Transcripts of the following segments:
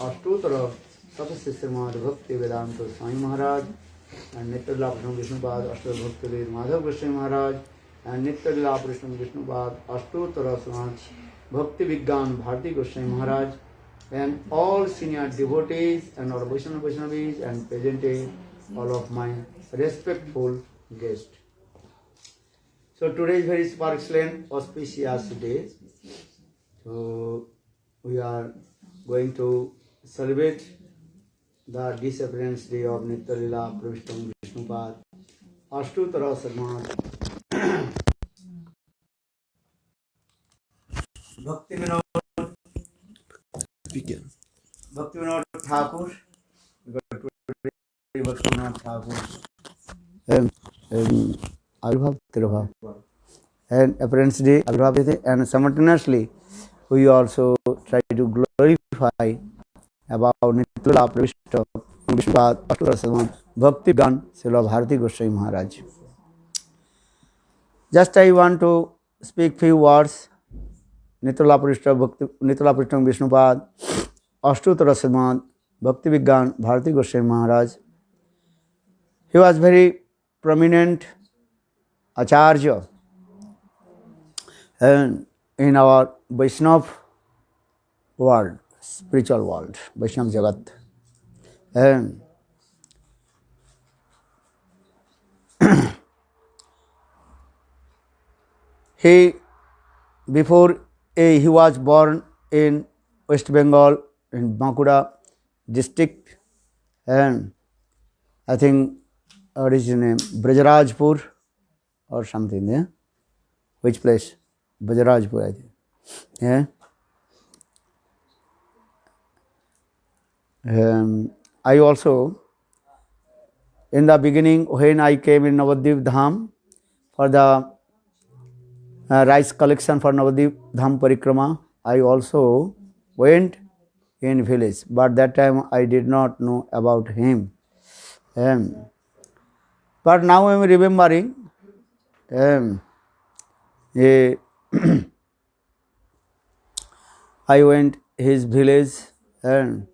अष्टोत्तर तपस्या श्रीमद भक्ति वेदांत Swami Maharaj and Nitya Vishnupad Ashtabhakti Madhav Goswami Maharaj and Nitya Vishnupad Ashtottara Srimad Bhakti Vigyan Bharati Goswami Maharaj and all senior devotees and all Vaishnavis and present all of my respectful guests. So today is very super excellent auspicious day. So we are going to celebrate the disappearance day of Nitya Lila Pravishtam Vishnupad Ashtottara Srimad Bhaktivinoda Thakur, Bhaktivinoda Thakur, and Abhibhav Tirabhav, and appearance day Abhibhav, and simultaneously we also try to glorify about Nitya Pravishtam Vishnupad Ashtottara Srimad Bhakti Vigyan Srila Bharati Goswami Maharaj. Just I want to speak few words. Nitya Pravishtam Vishnupad Ashtottara Srimad Bhakti Vigyan Bharati Goswami Maharaj. He was very prominent Acharya and in our Vaishnava world, spiritual world, Vaishnava Jagat. And he was born in West Bengal in Bankura district, and I think what is his name, Brajarajpur or something, yeah? Which place? Brajarajpur, I think. Yeah. I also, in the beginning, when I came in Navadvip Dham for the rice collection for Navadvip Dham Parikrama, I also went in village, but that time I did not know about him. But now I am remembering, I went his village, and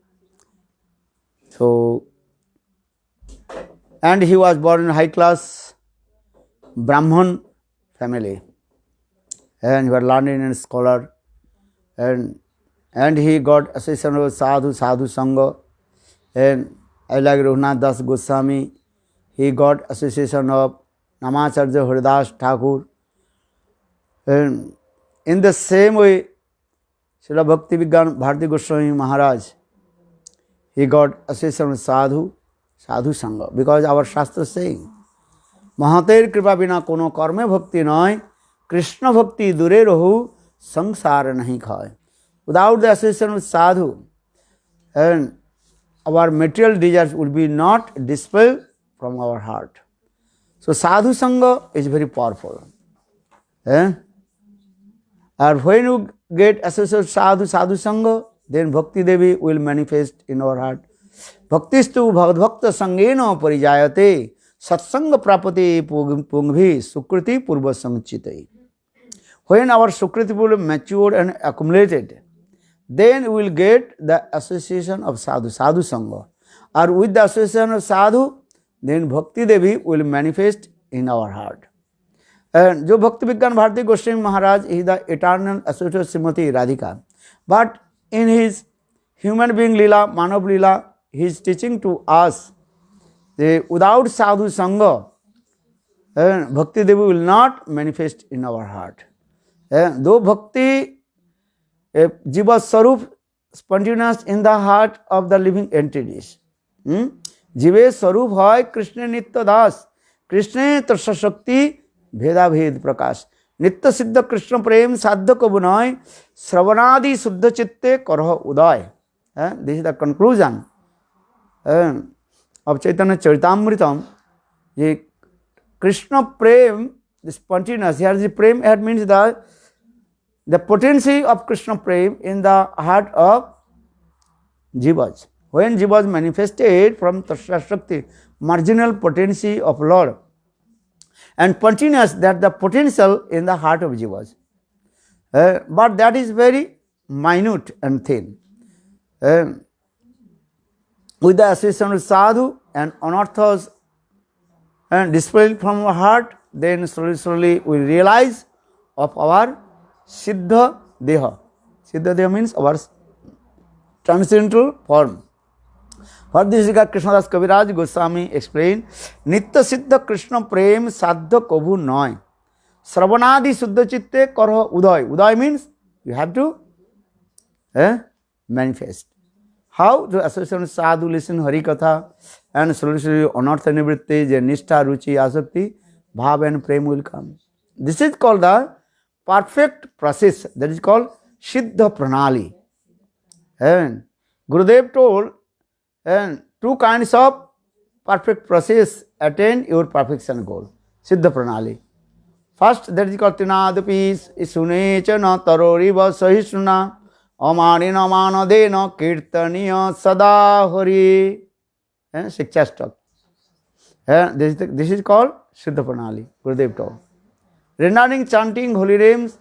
he was born in high class Brahman family, and he was learned and scholar, and he got association with Sadhu Sangha, and I like Raghunath Das Goswami, he got association of Namacharya Haridas Thakur, and in the same way, Srila Bhakti Vigyan Bharati Goswami Maharaj, he got association with Sadhu Sangha, because our Shastra saying, Mahater Kripa Bina Kono Karme Bhakti Noy, Krishna Bhakti Dure Rahu, Sangsara Nahi Khai. Without the association with Sadhu, and our material desires would be not dispelled from our heart. So Sadhu Sangha is very powerful. And when you get associated with Sadhu Sangha, then Bhakti Devi will manifest in our heart. Bhaktistu Bhagavakta Sangena Parijayate Satsanga Prapati Pungvi Sukriti Purva Sangchite. When our Sukriti will mature and accumulated, then we will get the association of Sadhu Sangha. Or with the association of Sadhu, then Bhakti Devi will manifest in our heart. And Jo Bhakti Vigyan Bharati Goswami Maharaj is the eternal associate of Srimati Radhika. But in his human being Lila, Manav Lila, he is teaching to us that without Sadhu Sangha, Bhakti Devi will not manifest in our heart. Though Bhakti, Jiva Sarup, spontaneous in the heart of the living entities. Jive Sarup Hai Krishna Nitya Das, Krishna Trasa Shakti Bheda Bhed Prakash. Nitya Siddha Krishna Prem Sadhya Kabunai, Sravanadi Suddha Chitte Karha Uday. This is the conclusion of Chaitanya Charitamritam. Krishna Prem, the spontaneous, here the Prem, it means the potency of Krishna Prem in the heart of Jivas. When Jivas manifested from Tasya Shakti, marginal potency of Lord, and continuous, that the potential in the heart of Jivas. But that is very minute and thin. with the association with sadhu and unearths and dispelled from our heart, then slowly we realize of our Siddha Deha. Siddha Deha means our transcendental form. For this Krishnadas Kaviraj Goswami explained, Nitya Siddha Krishna Prem Sadhya Kabhu Noy. Sravanadi Suddha Chitte Karha Uday. Uday means you have to manifest. How? To association with sadhu, listen Hari Katha, and slowly anartha nivritti, nishtha, ruchi, asakti, bhav and prem will come. This is called the perfect process. That is called Siddha Pranali. And Gurudev told, and two kinds of perfect process attain your perfection goal. Siddha Pranali. First, that is called Tinadapi Sunechana Taroriva Sahisuna Amanina Manadena Kirtaniya Sada Hari. Shiksha stock. This is called Siddha Pranali. Gurudev told. Regarding chanting holy names,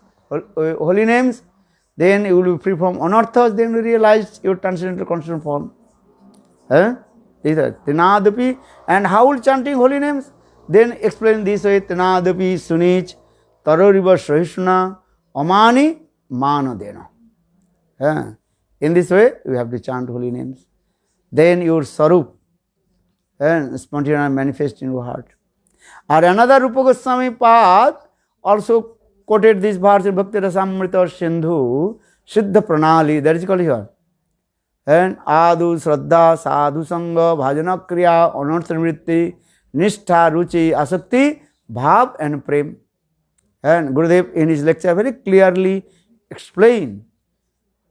then you will be free from unearthas, then you realize your transcendental constant form. Tinadapi. And how will chanting holy names? Then explain this way, Tinadapi Sunich Taroriva Sahisuna Amani Manadena. In this way, you have to chant holy names. Then your Sarup and spontaneously manifest in your heart. Or another Rupa Goswami Pad also quoted this verse in Bhakti Rasamrita Sindhu, Siddha Pranali, that is called here. And Adu, Shraddha, Sadhu Sangha, Bhajana Kriya, Anartha Nivritti, Nishtha, Ruchi, Asakti, Bhav and Prem. And Gurudev in his lecture very clearly explained.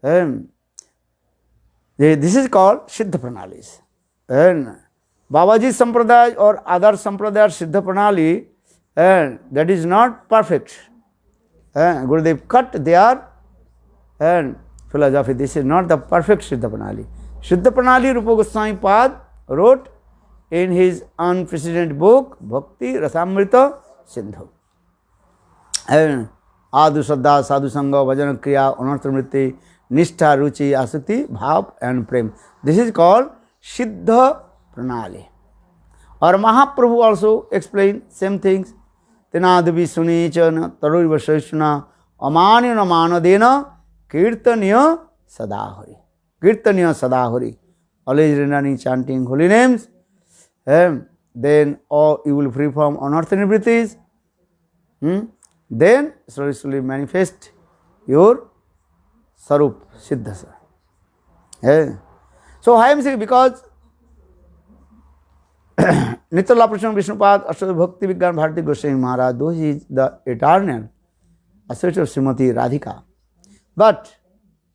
And this is called Siddha Pranalis. And Babaji Sampradaya or other Sampradaya Siddha Pranali, and that is not perfect. And Gurudev cut their and philosophy. This is not the perfect Siddha Pranali. Siddha Pranali Rupa Goswami Pad wrote in his unprecedented book Bhakti Rasamrita Sindhu. And Adu Shraddha, Sadhu Sangha, Bhajana Kriya, Anartha Nivritti, Nishtha, Ruchi, Asakti, Bhav and Prem. This is called Siddha Pranali. Or Mahaprabhu also explained same things. Tinadavi Sunichana, Taruriva Sahisuna, Amanina Manadena, Kirtaniya Sadahari. Kirtaniya Sadahari. Always remaining chanting holy names. Then you will be free from unearthly nivrittis. Then slowly manifest your Sarup Siddha. So I am saying because Nitya Prashanna Vishnupad Ashwata Bhakti Vigyan Bharati Goswami Maharaj, though he is the eternal associate of Srimati Radhika. But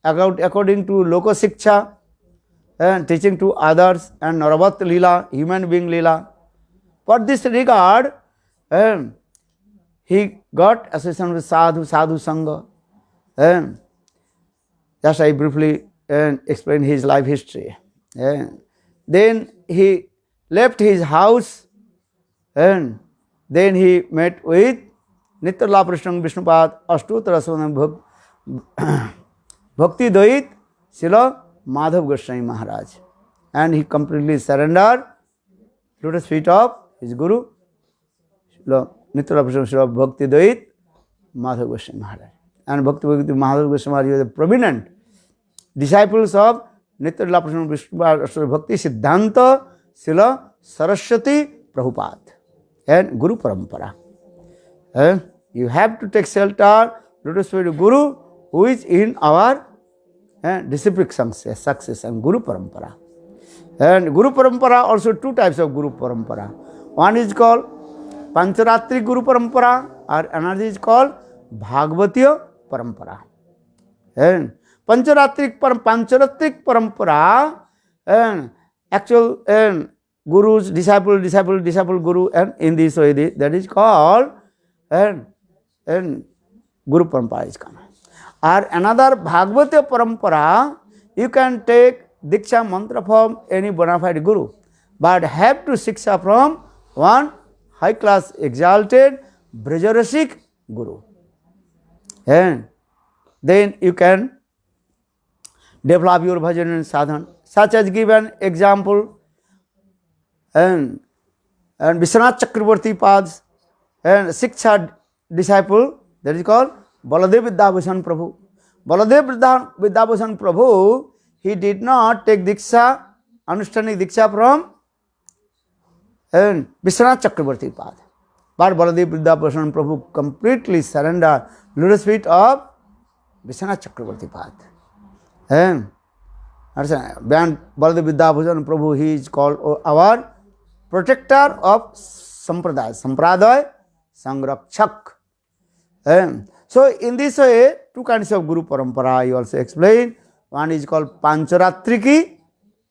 according to Loka Siksha and teaching to others and Naravat Leela, human being Leela, for this regard, he got association with Sadhu Sangha. Just I briefly explain his life history. Then he left his house and then he met with Nitya Prashanna Vishnupad Ashtottara Swanam Bhakti Dait Srila Madhav Goswami Maharaj. And he completely surrendered to the feet of his Guru, Nitya Prashanna Srila Bhakti Dait Madhav Goswami Maharaj. And Bhakti Madhav Goswami Maharaj was the prominent disciples of Nitya Prashanna Vishnupad Bhakti Siddhanta Srila Saraswati Prabhupada and Guru Parampara. You have to take shelter, lotus feet of Guru, who is in our disciplic success and Guru Parampara. And Guru Parampara, also two types of Guru Parampara. One is called Pancharatri Guru Parampara, or another is called Bhagavatiya Parampara. And Pancharatrik Parampara, and actual Guru's disciple Guru, and in this way that is called and Guru Parampara is coming. Or another Bhagavatiya Parampara, you can take Diksha mantra from any bona fide Guru, but have to Shiksha from one high class exalted Brajarasik Guru. And then you can develop your bhajan and sadhan. such as given example, and Vishwanath Chakravarti Pads and Shiksha disciple, that is called Baladev Vidyabhushan Prabhu. Baladev Vidyabhushan Prabhu, he did not take Diksha, Anushthanik Diksha from Vishwanath Chakravarti Pad. But Baladev Vidyabhushan Prabhu completely surrendered lotus feet of Vishwanath Chakravarti Pad. And Baladev Vidyabhushan Prabhu, he is called our protector of Sampradaya, Sampradaya Sangrakshak. So in this way, two kinds of Guru Parampara I also explained. One is called Pancharatriki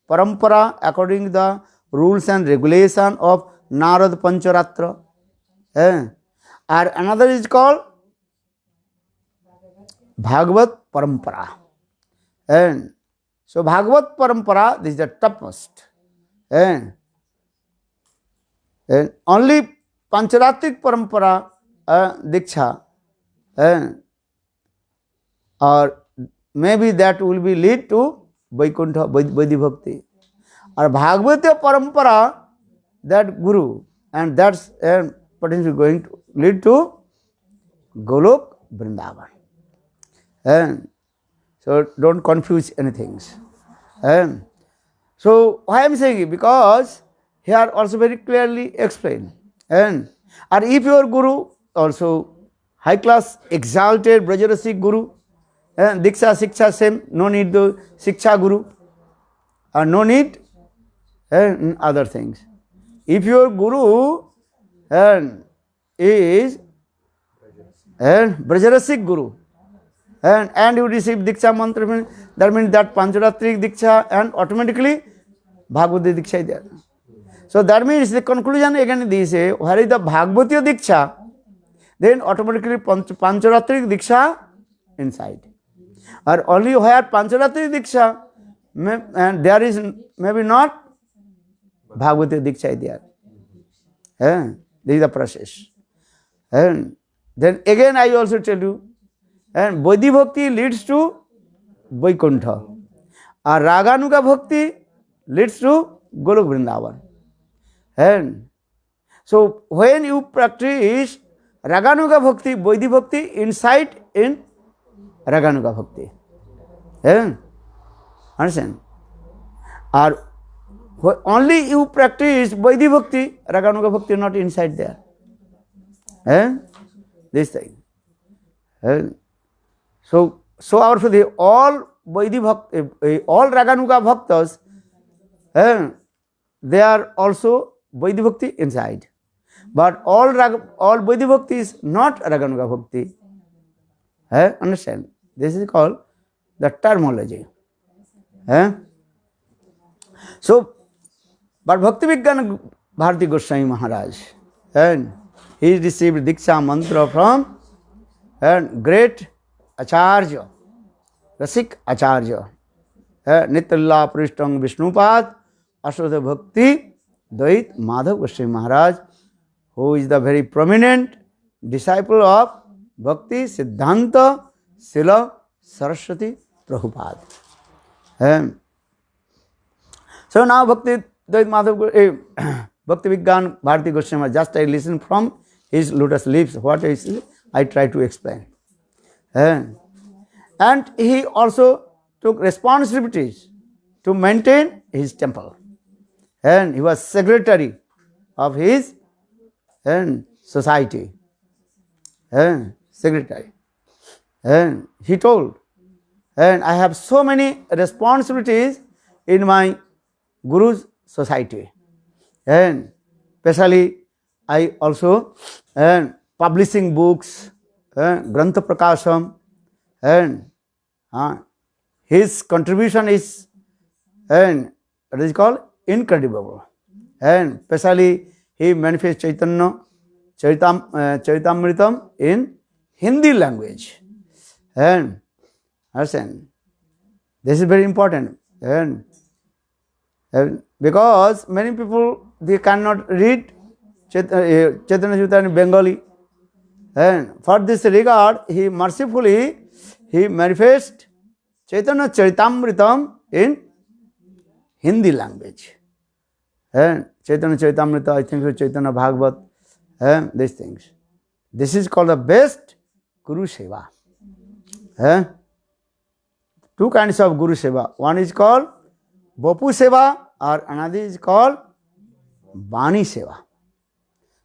Parampara, according to the rules and regulation of Narad Pancharatra. And another is called Bhagavat Parampara. And so Bhagavat Parampara, this is the topmost. And only Pancharatrik Parampara Diksha, or maybe that will be lead to Vaikuntha, Vaidhi Bhakti. Or Bhagavata Parampara, that Guru, and that's potentially going to lead to Golok Vrindavan. And so don't confuse anything. So why I am saying it? Because here also very clearly explained. And if your Guru also high class, exalted, Brajarasi Guru, and Diksha, Shiksha same, no need to Shiksha Guru, or no need other things. If your Guru is Brajarasi Guru, and you receive Diksha mantra, that means that Pancharatrik Diksha, and automatically Bhagavati Diksha is there. So that means the conclusion again this is, where is the Bhagavati Diksha, then automatically Pancharatrik Diksha inside. Or only where Pancharatrik Diksha, and there is maybe not Bhagavati Diksha is there. This is the process. And then again I also tell you, and Vaidhi Bhakti leads to Vaikuntha. Or Raganuga Bhakti leads to Golok Vrindavan. And so when you practice Raganuga Bhakti, Vaidhi Bhakti, inside in Raganuga Bhakti. Understand? Or only you practice Vaidhi Bhakti, Raganuga Bhakti not inside there. This thing. So our all Vaidhi Bhakti, all Raganuga Bhaktas, they are also Vaidhi Bhakti inside. But all Vaidhi Bhakti is not Raganuga Bhakti. Understand? This is called the terminology. So, but Bhakti Vigyan Bharati Goswami Maharaj, and he received Diksha mantra from great Acharya, Rasik Acharya, Nityalila Prishtang Vishnupad, Ashwata Bhakti Dait Madhav Goswami Maharaj, who is the very prominent disciple of Bhakti Siddhanta Sila Saraswati Prabhupada. So now Bhakti Dait Madhav Bhakti Vigyan Bharati Goswami, just I listen from his lotus lips what I try to explain. And he also took responsibilities to maintain his temple. And he was secretary of his society. Secretary. And he told, and I have so many responsibilities in my Guru's society. And especially I also publishing books, Grantha Prakasham, and his contribution is what is called incredible. And especially he manifests Chaitanya Charitamritam in Hindi language. And understand, this is very important. And because many people, they cannot read Chaitanya Charitamrita in Bengali. And for this regard, he mercifully, he manifests Chaitanya Charitamritam in Hindi language. And Chaitanya Charitamrita, I think so Chaitanya Bhagavat, and these things. This is called the best Guru Seva. Two kinds of Guru Seva. One is called Bapu Seva or another is called Bani Seva.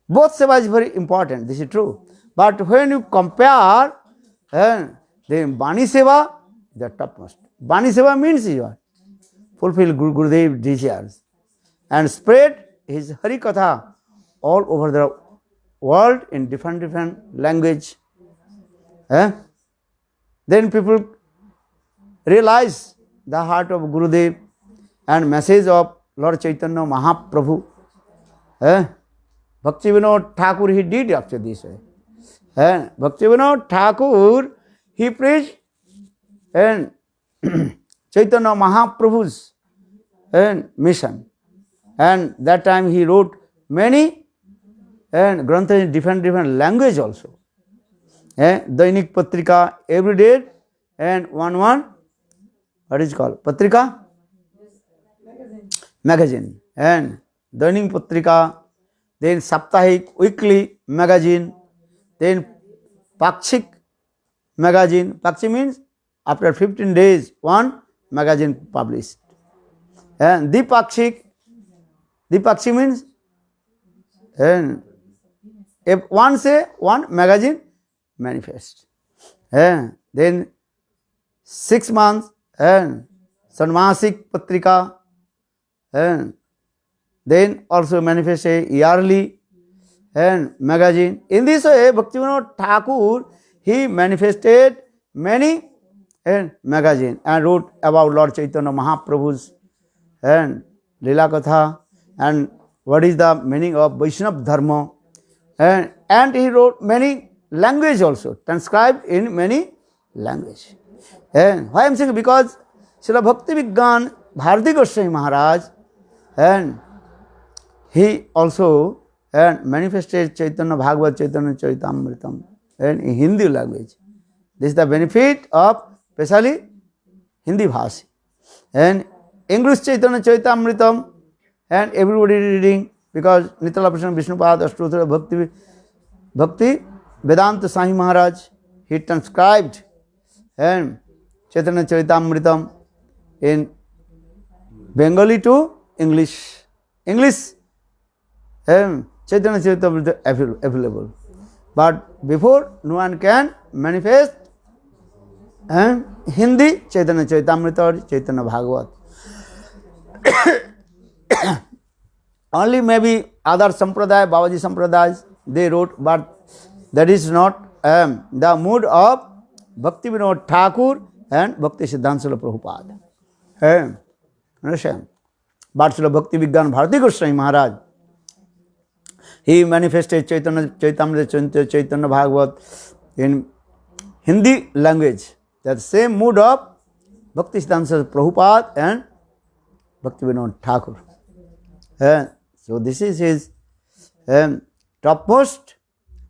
Both Seva is very important, this is true. But when you compare, then Bani Seva is the topmost. Bani Seva means you are fulfill Gurudev desires and spread his Hari Katha all over the world in different language. Then people realize the heart of Gurudev and message of Lord Chaitanya Mahaprabhu. Bhakti Vinod Thakur, he did after this way. Bhakti Vinod Thakur, he preached and Chaitanya Mahaprabhu's mission. And that time he wrote many and grantha in different language also. Dainik Patrika every day and one, what is called? Patrika? Magazine. And Dainik Patrika, then Saptahik weekly magazine, then Pakshik magazine. Pakshik means after 15 days, one magazine published. And Dipakshik means, and if one say, one magazine manifest. Then 6 months, and Sanmasik Patrika, and then also manifest a yearly and magazine. In this way, Bhaktivinoda Thakur, he manifested many magazine and wrote about Lord Chaitanya Mahaprabhu's and Leela Katha and what is the meaning of Vaishnava Dharma. And he wrote many language also, transcribed in many language. And why I am saying? Because Srila Bhakti Vigyan Bharati Goswami Maharaj, and he also manifested Chaitanya Bhagavat, Chaitanya Charitamritam and in Hindi language. This is the benefit of especially Hindi Bhasi. And English Chaitanya Charitamritam and everybody reading because Nitala Prasna Vishnupad Ashtotra Bhakti Vedanta Swami Maharaj, he transcribed and Chaitanya Charitamritam in Bengali to English. Chaitanya Charitamrita available. But before no one can manifest Hindi Chaitanya Charitamrita or Chaitanya Bhagavat. Only maybe other Sampradaya, Babaji Sampradayas, they wrote, but that is not the mood of Bhakti Vinod Thakur and Bhakti Siddhanta Saraswati Prabhupada. Understand? But Srila Bhakti Vigyan Bharati Goswami Maharaj, he manifested Chaitanya Bhagavat in Hindi language. That same mood of Bhakti Siddhanta Saraswati Prabhupada and Bhakti Vinod Thakur. So this is his topmost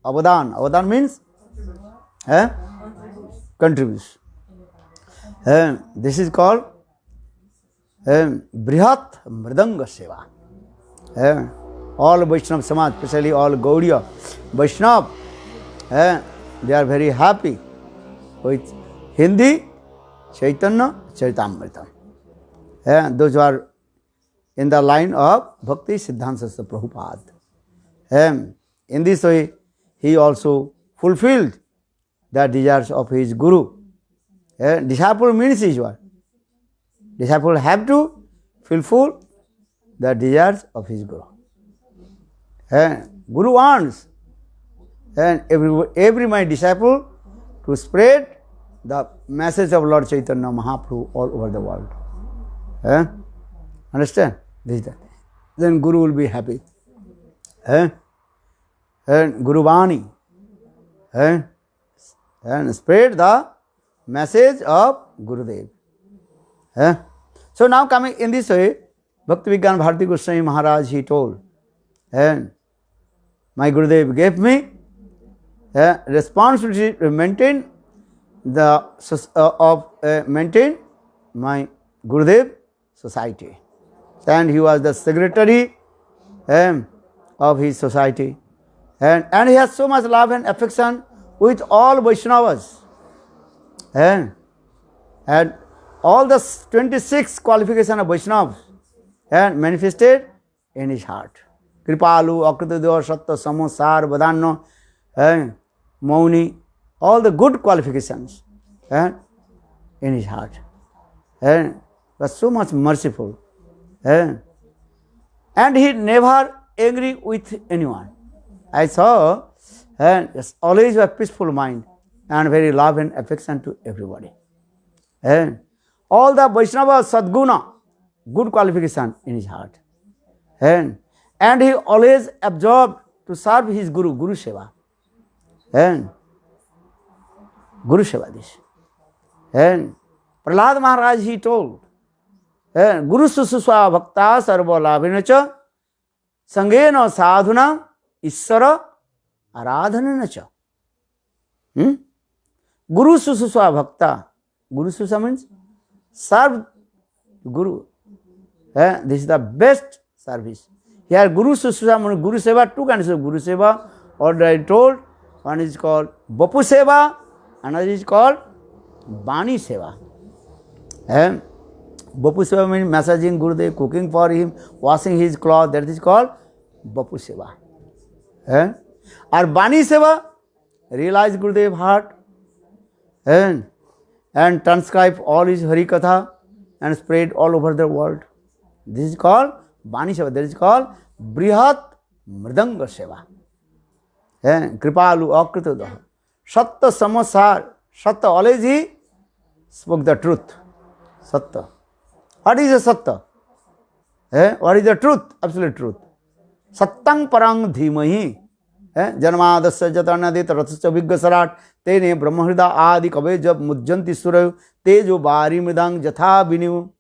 avadan. Avadan means contribution. This is called Brihat Mridanga Seva. All Vaishnava Samaj, especially all Gaudiya Vaishnava, they are very happy with Hindi Chaitanya Charitamrita. Those who are in the line of Bhakti Siddhanta Saraswati Prabhupada. In this way, he also fulfilled the desires of his Guru. Disciple means is what? Disciple have to fulfill the desires of his Guru. Guru wants and every my disciple to spread the message of Lord Chaitanya Mahaprabhu all over the world. Understand? This is that. Then Guru will be happy. And Guru Vani. And spread the message of Gurudev. So now coming in this way, Bhakti Vigyan Bharati Goswami Maharaj, he told, and my Gurudev gave me responsibility to maintain maintain my Gurudev society. and he was the secretary of his society. And he has so much love and affection with all Vaishnavas. And all the 26 qualifications of Vaishnavas and manifested in his heart. Kripalu, Akritadev, Satta, Samosar, Vadanno, Mauni, all the good qualifications in his heart. And was so much merciful. And he never angry with anyone. I saw always a peaceful mind and very love and affection to everybody. And all the Vaishnava Sadguna, good qualification in his heart. And he always absorbed to serve his Guru, Guru Seva. And Guru Seva this. And Prahlad Maharaj, he told, Guru Sususwa Bhakta Sarva Labhinacha Sangena Sadhuna Isara Aradhananacha. Guru Sususwa Bhakta. Guru Susa means serve Guru. This is the best service. Here Guru Susa means Guru Seva, two kinds of Guru Seva. Already told, one is called Bapu Seva, another is called Bani Seva. Bapu Seva means massaging Gurudev, cooking for him, washing his cloth, that is called Bapu Seva. Or Bani Seva, realize Gurudev heart and transcribe all his Hari Katha and spread all over the world. This is called Bani Seva, that is called Brihat Mridanga Seva. Kripalu Akritadev. Satta Samosar. Satta, always he spoke the truth. Satta. What is a Satta? What is the truth? Absolute truth. Sattang parang dhimahi. Janmadasya jatanadit rathasya viggasarat tene brahmahrida adi kabe jab mujjanti surayu tejo bari mridang jatha binivu.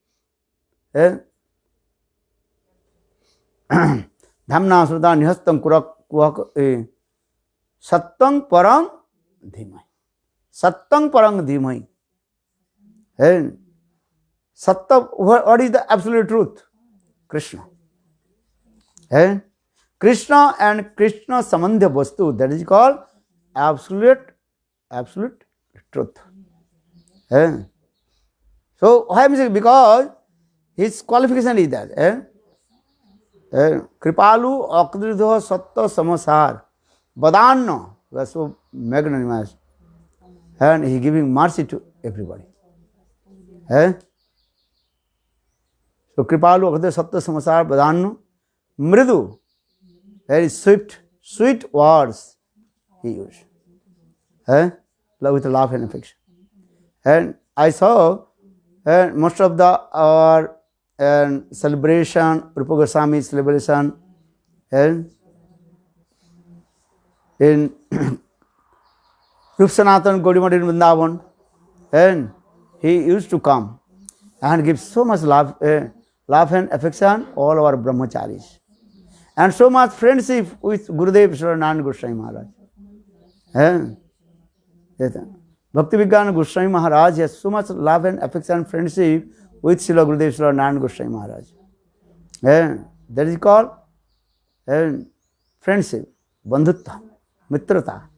Dhamna sruda nihastam kurak sattang parang dhimai. Sattang parang dhimai. Satta, what is the absolute truth? Krishna. Krishna and Krishna Samandhya Vastu, that is called absolute truth. So, why am I saying? Because his qualification is that. Kripalu Akridho Satta Samasar Badanno, was so magnanimous. And he giving mercy to everybody. So Kripalu Akridho Satta Samasar Badanno Mridu, very sweet words he used. Love with love and affection. And I saw most of our celebration, Rupa Goswami celebration, in Rup Sanatan Gaudiya in Vrindavan, and he used to come and give so much love and affection all our brahmacharis. And so much friendship with Gurudev Sri Narayana Goswami Maharaj. Bhakti-Vigyan Goswami Maharaj has so much love and affection and friendship with Srila Gurudev Sri Narayana Goswami Maharaj. That is called friendship, bandhutta, mitrata.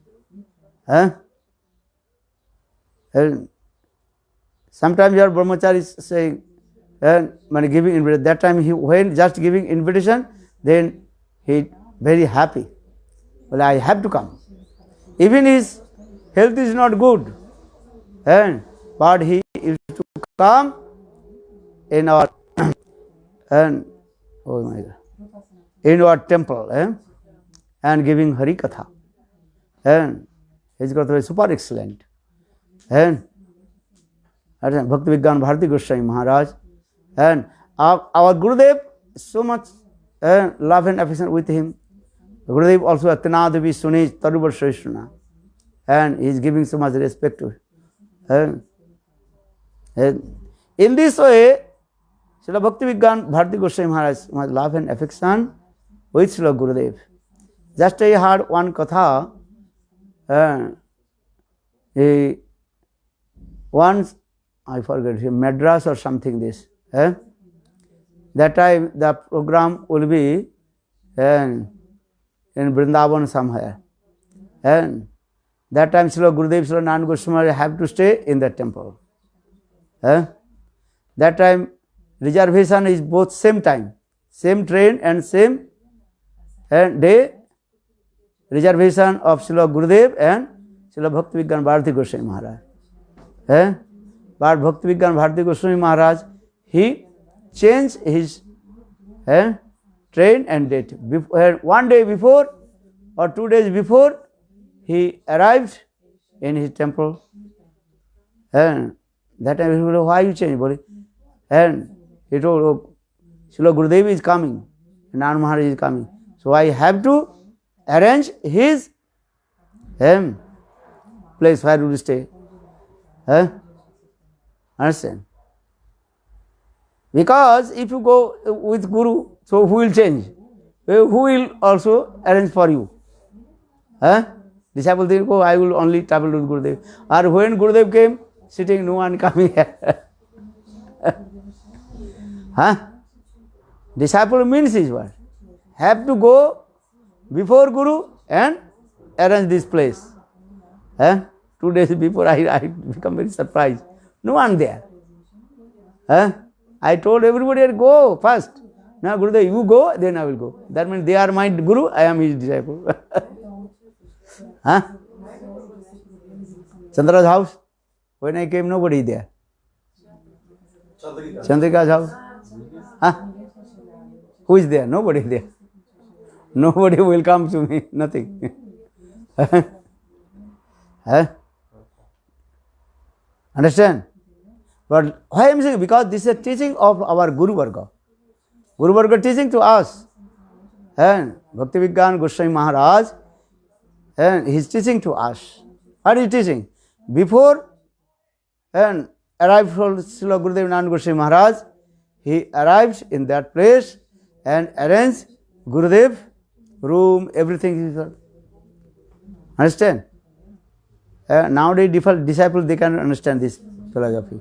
Sometimes your brahmachari is saying, when giving invitation, that time when just giving invitation, then he very happy. Well, I have to come. Even his health is not good, but he used to come in our in our temple and giving Hari Katha. And his Katha is super excellent. And Bhakti-Vigyan Bharati Goswami Maharaj and our Gurudev, so much love and affection with him. Gurudev also Atana Devi Sunej Tarubar Shrishna, and he is giving so much respect to him. In this way, Srila Bhakti-Vigyan Bharati Goswami Maharaj much love and affection with Srila Gurudev. Just I heard one katha, once, I forget, Madras or something this. That time the program will be in Vrindavan somewhere. And that time Srila Gurudev, Srila Nand Goswami have to stay in that temple. That time reservation is both same time, same train and same day. Reservation of Srila Gurudev and Srila Bhakti Vigyan Bharati Goswami Maharaj. But Bhakti Vigyan Bharati Goswami Maharaj, he changed his train and date. One day before or 2 days before, he arrived in his temple. And that time he said, why you change, Boli? And he told, oh, Srila Gurudev is coming, Nand Maharaj is coming. So I have to arrange his place where he will stay. Understand? Because if you go with Guru, so who will change? Who will also arrange for you? Disciple think, oh, I will only travel with Gurudev. Or when Gurudev came, sitting, no one coming here. Disciple means his word. Have to go before Guru and arrange this place. 2 days before I become very surprised. No one there. I told everybody, go first. Now Gurudev, you go, then I will go. That means they are my Guru, I am his disciple. Chandra's house? When I came, nobody there. Chandrika's house? Who is there? Nobody there. Nobody will come to me, nothing. Understand? But why I am saying? Because this is a teaching of our Guru Varga. Guru Varga teaching to us. And Bhakti Vigyan Goswami Maharaj, and he is teaching to us. What is he teaching? Before and arrived from Srila Gurudev Nand Goswami Maharaj, he arrived in that place and arranged Gurudev room, everything. Understand? Nowadays, disciples, they can understand this philosophy.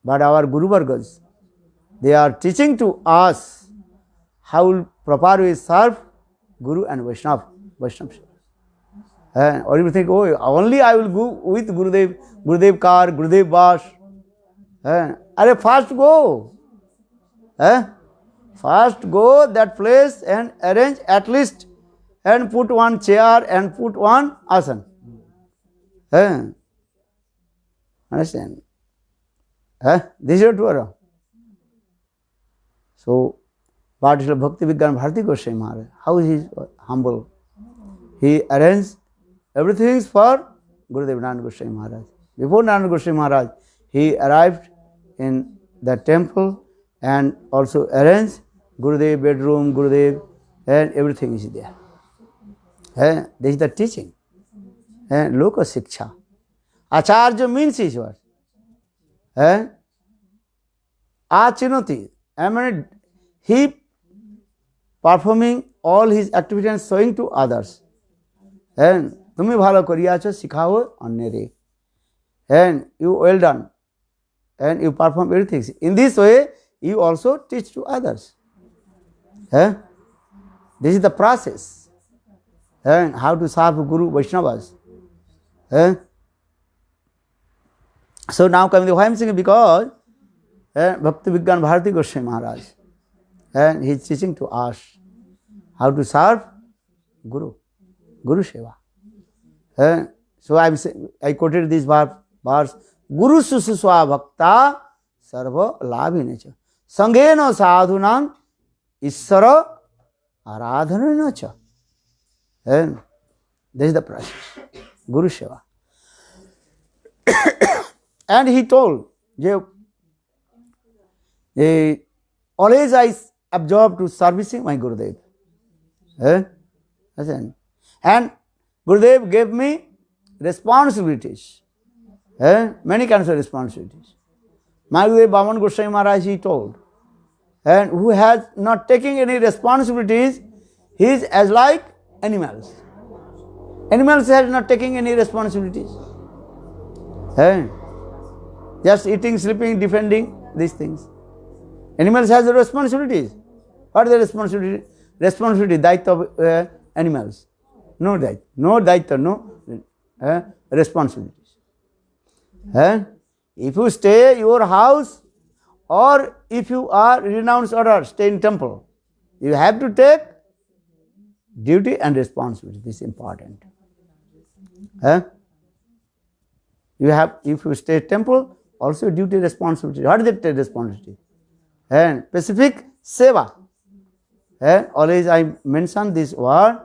But our Guru Vargas, they are teaching to us how proper we serve Guru and Vaishnava. Or you think, oh, only I will go with Gurudev car, Gurudev bus. First go. First go that place and arrange at least and put one chair and put one asan. Understand? This is true. So, but Bhakti Vigyan Bharati Goswami Maharaj, how he is humble. He arranged everything for Gurudev Nand Goswami Maharaj. Before Nand Goswami Maharaj, he arrived in the temple and also arranged Gurudev bedroom, Gurudev, and everything is there. This is the teaching. Loka Siksha. Acharya means his word. Achinoti. I mean, he performing all his activities and showing to others. And তুমি ভালো করিয়াছো শিখাও অন্যরে. And you well done. And you perform everything. In this way, you also teach to others. This is the process. And how to serve Guru Vaishnavas. So now coming to why I am saying, because Bhakti Vigyan Bharati Goswami Maharaj, and he is teaching to us how to serve Guru Seva. So I quoted this verse, Guru Sususwa Bhakta Sarva Labhinecha Sangena Sadhunam Isara Aradhanacha. And this is the process. Guru Seva. And he told, always I absorbed to servicing my Gurudev. And Gurudev gave me responsibilities. Many kinds of responsibilities. My Gurudev Bhaman Goswami Maharaj, he told, and who has not taken any responsibilities, he is as like animals. Animals have not taken any responsibilities. Just eating, sleeping, defending these things. Animals has responsibilities. What is the responsibility? Responsibility, daitya of animals. No daitya, no responsibilities. If you stay your house, or if you are renounced order, stay in temple, you have to take duty and responsibility. This is important. You have, if you stay temple, also duty, responsibility. What is the responsibility? And specific seva. And always I mention this word.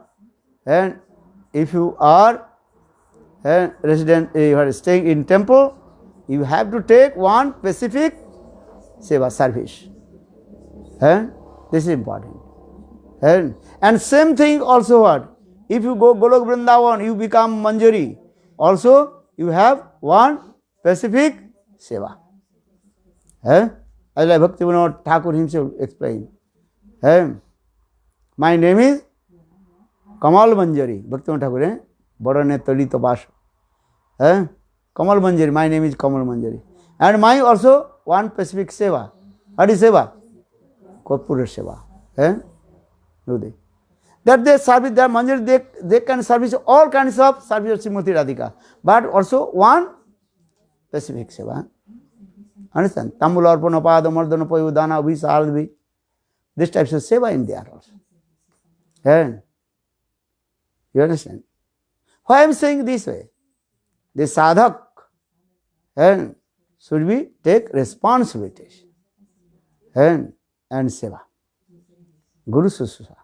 And if you are resident, you are staying in temple, you have to take one specific seva, service. This is important. And same thing also what? If you go Golok Vrindavan, you become Manjari. Also you have one specific seva. As like Bhaktivinoda Thakur himself explained. My name is Kamal Manjari. Bhaktivinoda Thakur, Bodane Talita Basha. Kamal Manjari, my name is Kamal Manjari. And my also one specific seva. What is seva? Korpura seva. No, they. That they service, their Manjari, they can service all kinds of service of Srimati Radhika. But also one specific seva. Understand? Tambul Arpana Pada Mardana Payudana Visalvi. This types of seva in there also. You understand? Why I am saying this way? The sadhak should be take responsibilities and seva. Guru Sushusa.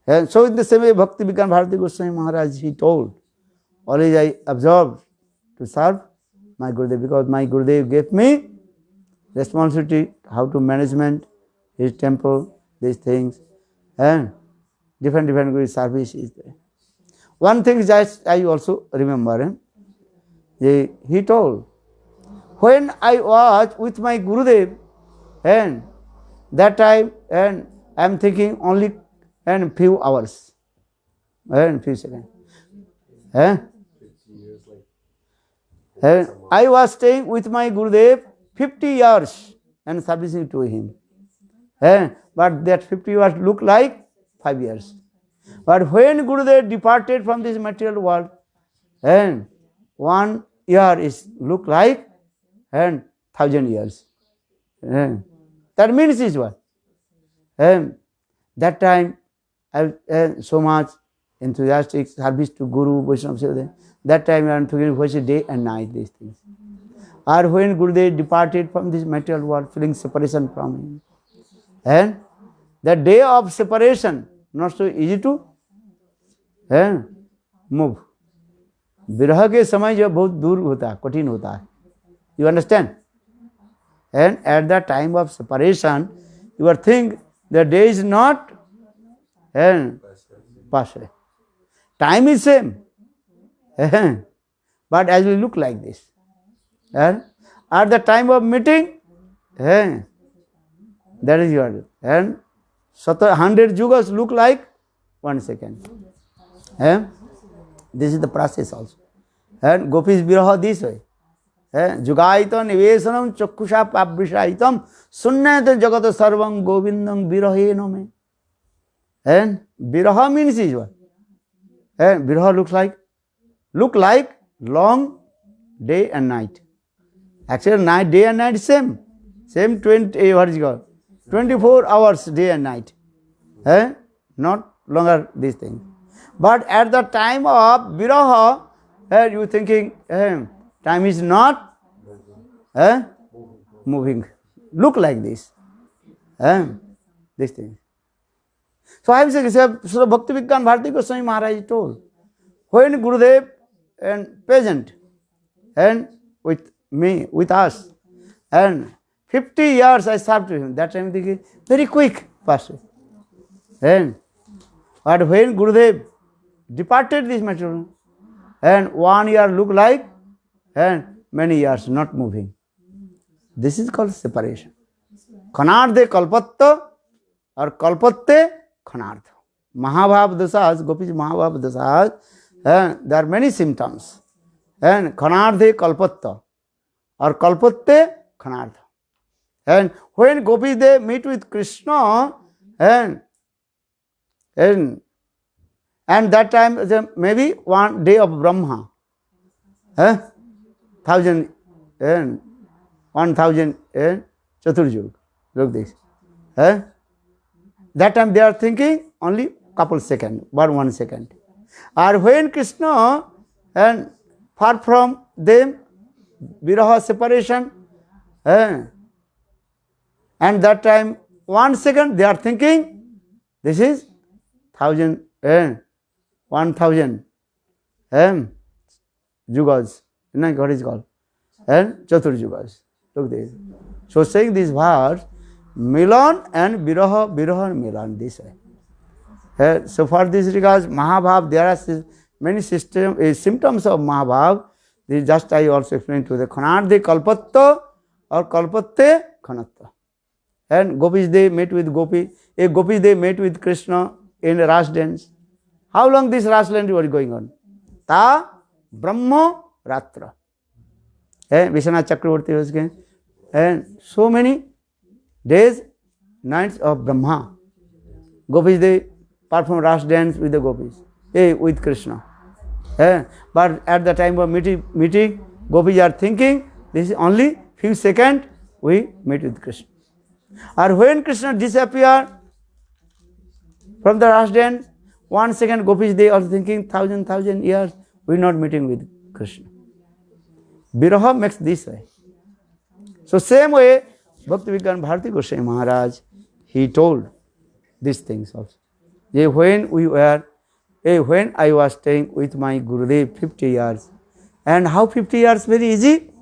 And so in the same way Bhakti Vigyan Bharati Goswami Maharaj, he told, always I observed to serve my Gurudev, because my Gurudev gave me responsibility how to management his temple, these things, and different Guru service is there. One thing just I also remember, he told, when I was with my Gurudev, and that time, and I am thinking only and few hours, and few seconds. I was staying with my Gurudev 50 years and servicing to him. But that 50 years look like 5 years. But when Gurudev departed from this material world, and 1 year is look like and 1,000 years. That means is what? That time I so much enthusiastic service to Guru, Vaishnava. That time I am thinking was day and night these things. Or when Gurudev departed from this material world, feeling separation from him. And the day of separation, not so easy to move. विरह के समय जो बहुत दूर होता है, कठिन होता है. You understand? And at the time of separation, you are think the day is not passed away. Time is same. But as we look like this. And at the time of meeting, that is your. And 100 yugas look like 1 second. This is the process also. And Gopis Viraha this way. Jugaita Nivesanam Chakusha Pabrisaitam Sunnata Jagata Sarvam Govindam Viraheno me. And Viraha means is what? Viraha look like long day and night. Actually night, day and night same. Same 24 hours day and night. Not longer this thing. But at the time of Viraha, you thinking time is not moving. Look like this. This thing. So I am saying, so Bhakti Vigyan Bharati Goswami Maharaj told, when Gurudev and present and with me, with us, and 50 years I served to him, that time thinking, very quick passed. But when Gurudev departed this material, and 1 year look like, and many years not moving. This is called separation. Khanardhe kalpatta or kalpatte khanardha. Mahabhav dasas, Gopis Mahabhav dasas, there are many symptoms. And khanardhe kalpatta or kalpatte khanardha. And when gopis they meet with Krishna, and that time maybe one day of Brahma, 1000 and 1000 Chaturjug. Look this. That time they are thinking only couple seconds, but 1 second. Or when Krishna and far from them, viraha separation, and that time 1 second they are thinking this is 1000 1000 jugas, what is called, and Chaturjugas. Look this. So saying this verse, Milan and Viraha, Viraha and Milan, this way. So for this regards, Mahabhav, there are many symptoms of Mahabhav. This just I also explained to the Khanarde Kalpatta or Kalpatte Khanatta. And gopis they met with gopi. Gopis they met with Krishna in a Ras dance. How long this Ras dance was going on? Ta Brahma Ratra. Vishwanath Chakravarti was again. And so many days, nights of Brahma. Gopis they perform Ras dance with the gopis, with Krishna. But at the time of meeting, gopis are thinking this is only few seconds we meet with Krishna. Or when Krishna disappeared from the Ras dance, 1 second gopis they are thinking 1000 years we are not meeting with Krishna. Viraha makes this way. So same way, Bhaktivinoda Bharati Goswami Maharaj, he told these things also. When I was staying with my Gurudev 50 years, and how 50 years very easy,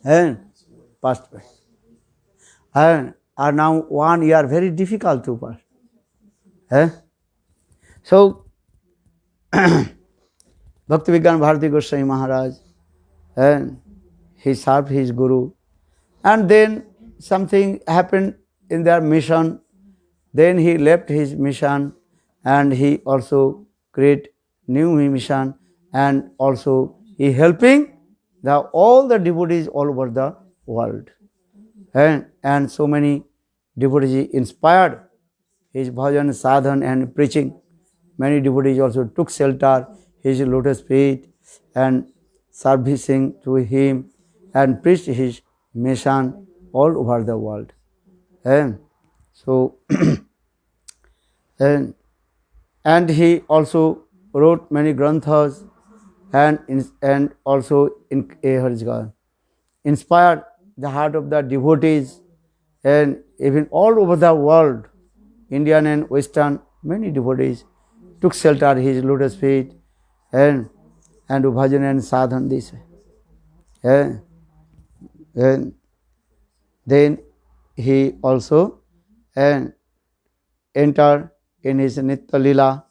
and passed by. And are now 1 year very difficult to pass. So, Bhaktivinoda Bharati Goswami Maharaj, and he served his Guru, and then something happened in their mission. Then he left his mission, and he also create new mission, and also he helping all the devotees all over the world. And so many devotees inspired his bhajan, sadhan and preaching. Many devotees also took shelter his lotus feet and servicing to him and preached his mission all over the world. And so and he also wrote many granthas and also inspired the heart of the devotees, and even all over the world, Indian and Western, many devotees took shelter at his lotus feet and bhajan and sadhan this way. And then he also entered in his Nitya Lila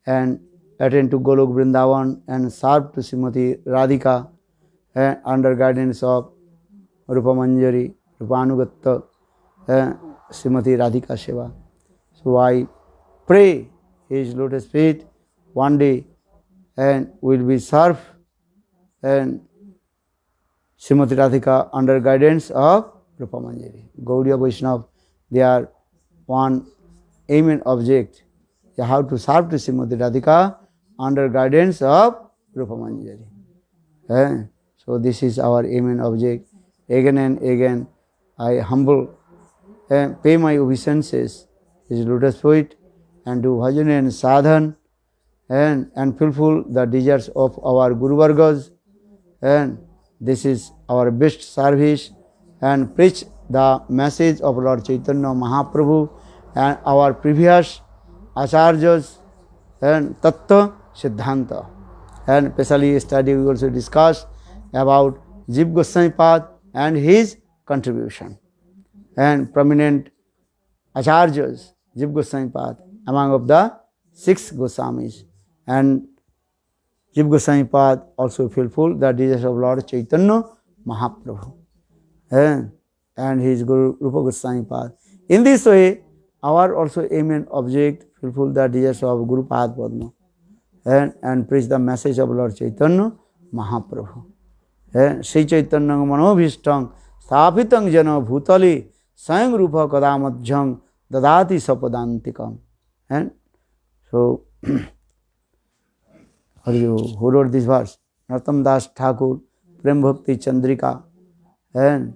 and attended to Golok Vrindavan and served to Srimati Radhika under guidance of Rupa Manjari, Rupanugatta, Srimati Radhika Seva. So I pray his lotus feet one day and will be served and Srimati Radhika under guidance of Rupa Manjari. Gaudiya Vaishnava, they are one aim and object. They have to serve to Srimati Radhika under guidance of Rupa Manjari. So this is our aim and object. Again and again, I humble and pay my obeisances, his lotus feet, and do bhajan and sadhan, and fulfill the desires of our Guru Vargas. And this is our best service, and preach the message of Lord Chaitanya Mahaprabhu and our previous acharyas and Tattva Siddhanta. And especially yesterday we also discussed about Jiva Goswami Pad and his contribution. And prominent acharyas, Jiva Goswami Pad, among of the 6 Goswamis. And Jiva Goswami Pad also fulfilled the desires of Lord Chaitanya Mahaprabhu and his Guru Rupa Goswami Pad. In this way, our also aim and object fulfill the desires of Guru Pad Padma and preach the message of Lord Chaitanya Mahaprabhu. Sri Chaitanya Manobhishtam स्थापितं जन भूतले स्वयं रूप कदा मध्यं ददाति सपदान्तिकम. And so, who wrote this verse? Narottam Das Thakur, Prem Bhakti Chandrika, and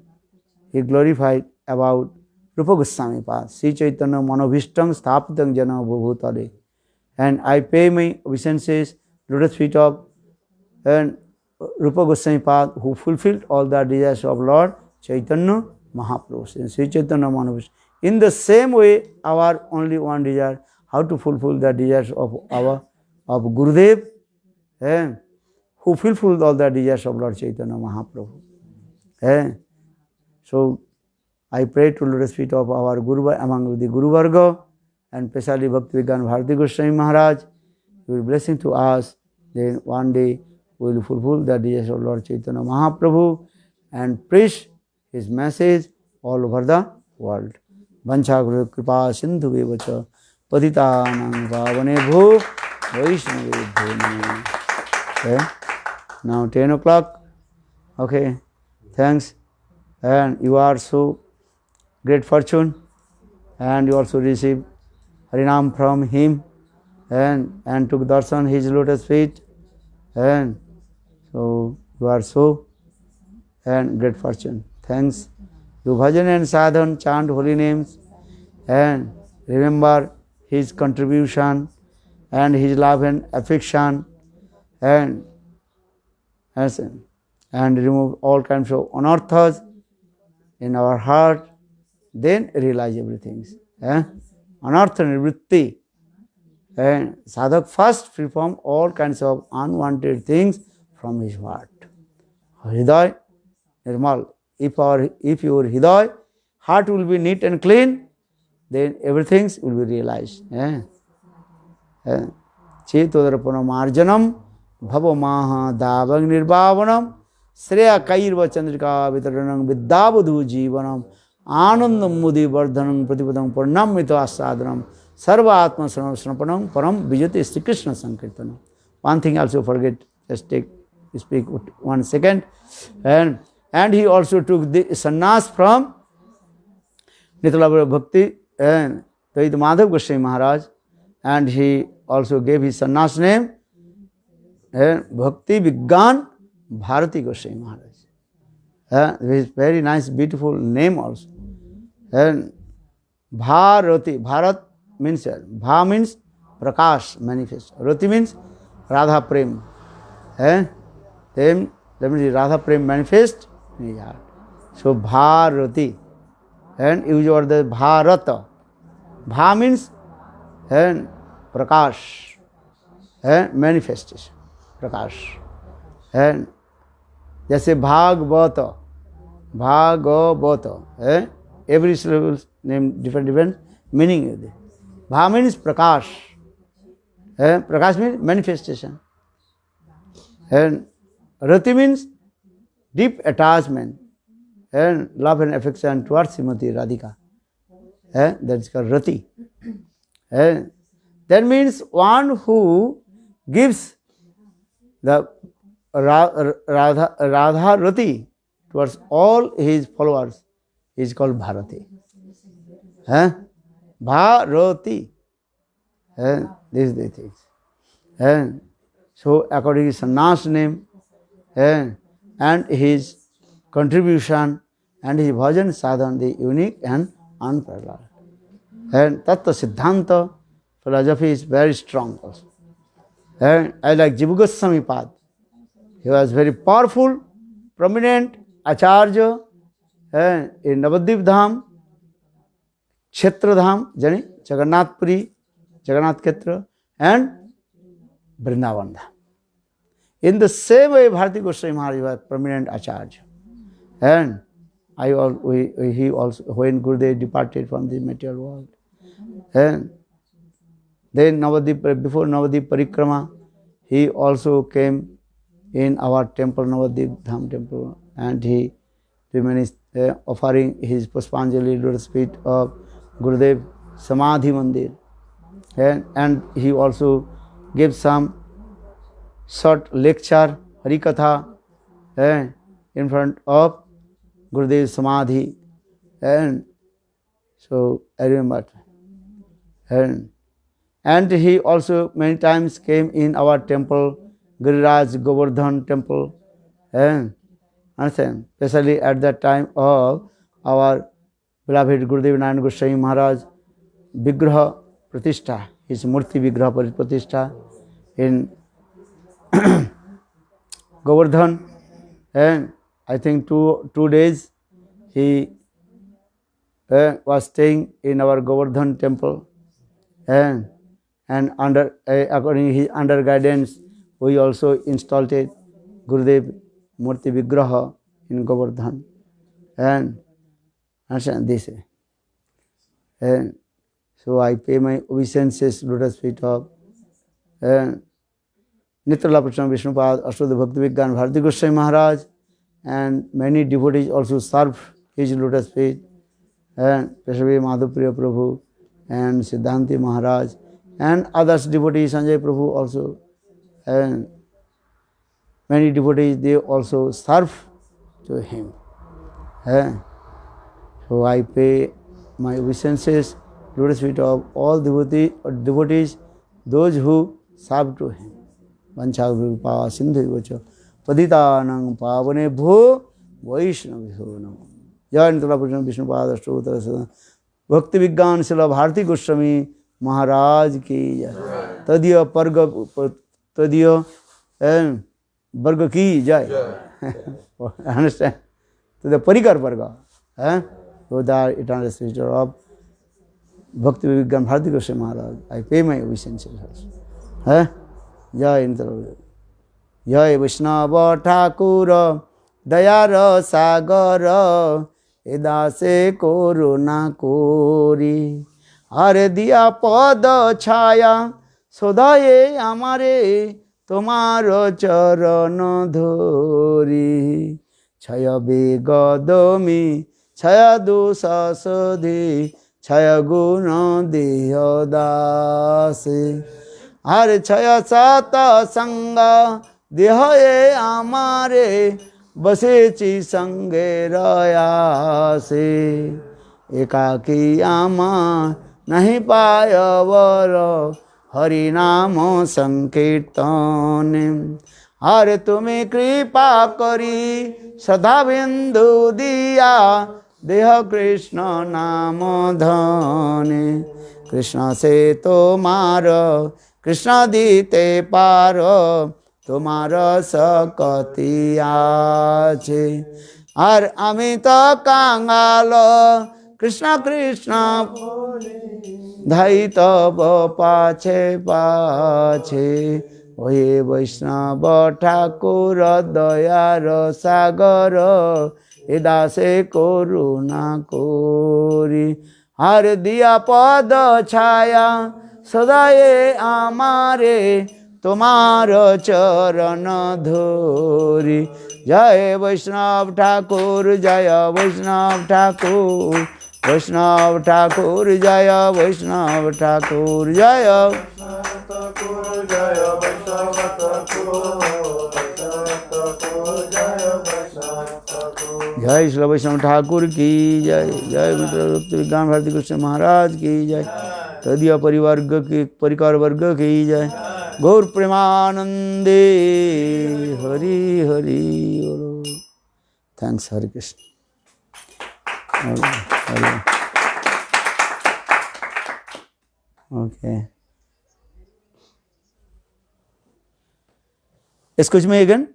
he glorified about Rupa Goswami Pad, Sri Chaitanya Manobhishtam Sthapitam Jana Bhutale. And I pay my obeisances, lotus feet of and Rupa Goswami Pad, who fulfilled all the desires of Lord Chaitanya Mahaprabhu, and Sri Chaitanya Manobhishtam. In the same way, our only one desire, how to fulfill the desires of Gurudev, and who fulfilled all the desires of Lord Chaitanya Mahaprabhu. So, I pray to lotus feet of our Guru, among the Guru Varga, and especially Bhakti-Vigyan Bharati Goswami Maharaj, he will blessing to us. Then one day we will fulfill the desires of Lord Chaitanya Mahaprabhu and preach his message all over the world. Vancha Guru Kripa Sindhu Vevacha Patitanang Pavanebho Vaishnavebho Namo. Okay. Now 10 o'clock. Okay. Thanks. And you are so great fortune, and you also receive Harinam from him, and took darshan his lotus feet, and so you are so and great fortune. Thanks. Do bhajan and sadhan, chant holy names, and remember his contribution and his love and affection, and remove all kinds of anarthas in our heart. Then realize everything. Anartha nivritti. And sadhak first free from all kinds of unwanted things from his heart. Hriday nirmal. If your hriday, heart will be neat and clean, then everything will be realized. Chetodarapanam marjanam bhavamaha davang nirvavanam sreya kairva chandrika vitaranam viddavadhu jivanam Anandam Mudi Vardhanam Pratipadam Purnam Mito Asadhanam Sarva Atma Sanapanam Param Vijati Sri Krishna Sankirtanam. One thing also forget, just speak 1 second. And he also took the sannyas from Nitala Bhakti and Dvaita Madhav Goswami Maharaj, and he also gave his sannyas name Bhakti Vigyan Bharati Goswami Maharaj. His very nice, beautiful name also. And Bharati, Bharat means, Bha means Prakash, manifest. Rati means Radha Prem. Then that means Radha Prem manifest in his heart. So Bharati. And use your the Bharata. Bha means Prakash. Manifestation. Prakash. And जैसे Bhagavat, every syllable name different meaning. Bha means prakash. Prakash means manifestation. And rati means deep attachment and love and affection towards Srimati Radhika. That is called rati. That means one who gives the Radha Rati towards all his followers is called Bharati. Bharati. These are the things. So according to his sannyas name and his contribution and his bhajan sadhan, the unique and unparalleled. And Tattva Siddhanta philosophy is very strong also. And I like Jiva Goswami Pad. He was very powerful, prominent acharya in Navadvip Dham, Kshetra Dham, Jagannath Puri, Jagannath Kshetra, and Vrindavan Dham. In the same way, Bharati Goswami Maharaj was prominent acharya. And he also, when Gurudev departed from the material world, and then before Navadvip Parikrama, he also came in our temple, Navadvip Dham temple, and he remained offering his Puspanjali lotus feet of Gurudev Samadhi Mandir. And he also gave some short lecture, Harikatha, in front of Gurudev Samadhi, and so I remember. And he also many times came in our temple, Giriraj Govardhan temple, and understand, especially at that time of our beloved Gurudev Narayan Goswami Maharaj Vigraha Pratishtha, his Murti Vigraha Pratishtha in Govardhan, and I think two days he was staying in our Govardhan temple, and under according his under guidance we also installed it Gurudev Murti Vigraha in Govardhan, and understand this, and so I pay my obeisances lotus feet of Nitrala Prachana Vishnupad, Ashwada Bhakti Vigyan Bharati Goswami Maharaj, and many devotees also serve his lotus feet, and Peshavi Madhapriya Prabhu, and Siddhanti Maharaj, and others devotees, Sanjay Prabhu also, and many devotees, they also serve to him. So I pay my obeisances, lotus feet of all devotees, those who serve to him. Vanchagrupa Sindhu Vacha Paditanang Pavane Bho Vaishnavyo Namo. Jai Nitala Prachana Vishnupada Ashtottara Sadhana Bhakti Vigyan Srila Bharati Goswami Maharaj ki jai. Tadiya Parga Tadiya and Varga ki jai. Understand? To the Parikar Varga. So the eternal spirit of Bhakti Vigyan Bharati Goswami Maharaj. I pay my obeisances also. Jai Nitala. Jai Vaishnava Thakur Dayar Sagar Edase Koruna Kori Are Diya Pada Chaya Sodaye Amare Tomar Charan Dhori Chaya Begadomi Chaya Dosa Sadhi Chaya Guna Dehadase Are Chaya Sata Sanga Dehaye Amare Basechi Sange Rayase Ekaki Ama Nahi Paya Vara Hari Namo Sankirtanem Are Tumi Kripa Kari Sadha Bindu Diya Deha Krishna Namo Dhane Krishna Se Tomara Krishna Dite Paro Tomara Sakati Ache Ar Amita Kangalo Krishna Krishna Dhaita Pache Pache Oye Vaishnava Thakur Dayar Sagar Edase Koruna Kori Har Diya Pada Chaya Sadaye Amare Tomar Charan Dhori Jai Vaishnav Thakur Jaya Vaishnav Thakur Vaishnav Thakur Jaya Vaishnav Thakur Jaya Jai Shri Vaishnav Thakur ki jai Jai Mitra Bhakti Vigyan Bharati Goswami Maharaj ki jai Tadiya Parivarga ki Parikar Varga ki jai Gaur Premanande Hari Hari Bolo. Thanks Hare Krishna. Okay. Excuse me again.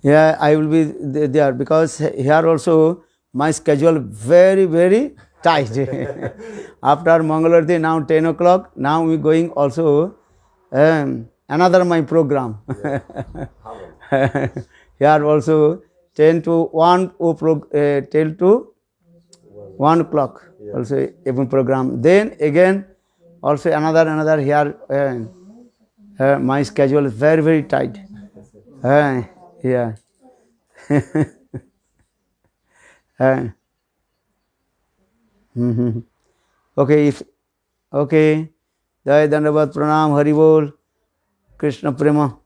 Yeah, I will be there because here also my schedule very tight. After Mangalarti now 10 o'clock, now we going also another my program. Here also 10 to 1 till to 1 o'clock also even program. Then again also another here my schedule is very tight. Yeah. Okay, okay. Jai Dandavat Pranam Hari Bol. Krishna Prema.